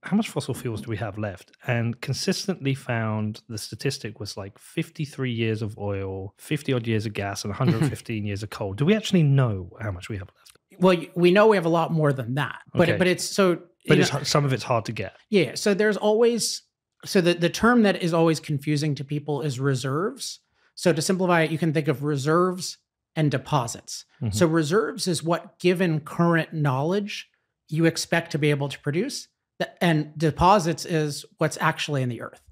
how much fossil fuels do we have left? And consistently found the statistic was like 53 years of oil, 50 odd years of gas, and 115 years of coal. Do we actually know how much we have left? Well, we know we have a lot more than that, but Okay. but it's so. But some of it's hard to get. Yeah. So there's always, so the term that is always confusing to people is reserves. So to simplify it, you can think of reserves and deposits. Mhm. So reserves is what, given current knowledge, you expect to be able to produce. And deposits is what's actually in the earth.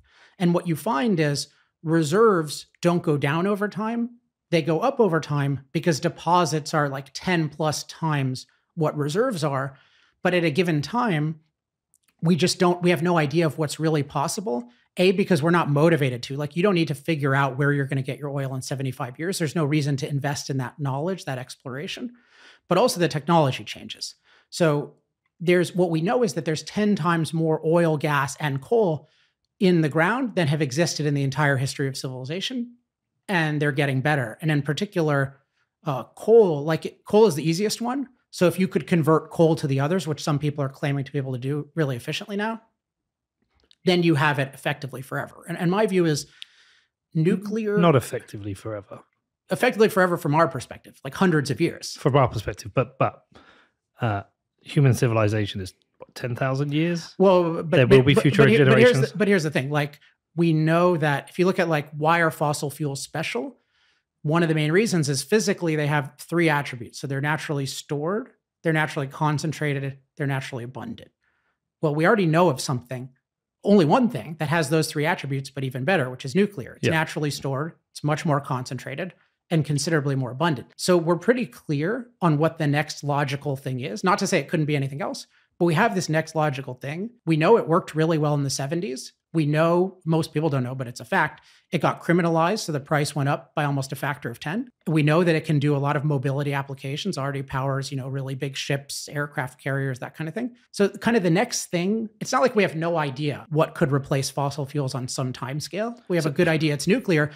And what you find is reserves don't go down over time. They go up over time because deposits are like 10 plus times what reserves are. But at a given time, we have no idea of what's really possible. A, because we're not motivated to. Like, you don't need to figure out where you're going to get your oil in 75 years. There's no reason to invest in that knowledge, that exploration. But also the technology changes. So what we know is that there's 10 times more oil, gas, and coal in the ground than have existed in the entire history of civilization. And they're getting better. And in particular, coal is the easiest one. So if you could convert coal to the others, which some people are claiming to be able to do really efficiently now, then you have it effectively forever. And my view is nuclear... Not effectively forever. Effectively forever from our perspective, like hundreds of years. From our perspective, but human civilization is, what, 10,000 years? Well, there will be future generations. But here's the thing. Like, we know that if you look at like, why are fossil fuels special? One of the main reasons is physically they have three attributes. So they're naturally stored, they're naturally concentrated, they're naturally abundant. Well, we already know of something, only one thing that has those three attributes, but even better, which is nuclear. It's naturally stored, it's much more concentrated, and considerably more abundant. So we're pretty clear on what the next logical thing is. Not to say it couldn't be anything else, but we have this next logical thing. We know it worked really well in the 70s. We know, most people don't know, but it's a fact, it got criminalized, so the price went up by almost a factor of 10. We know that it can do a lot of mobility applications, already powers, really big ships, aircraft carriers, that kind of thing. So kind of the next thing, it's not like we have no idea what could replace fossil fuels on some time scale. We have a good idea it's nuclear,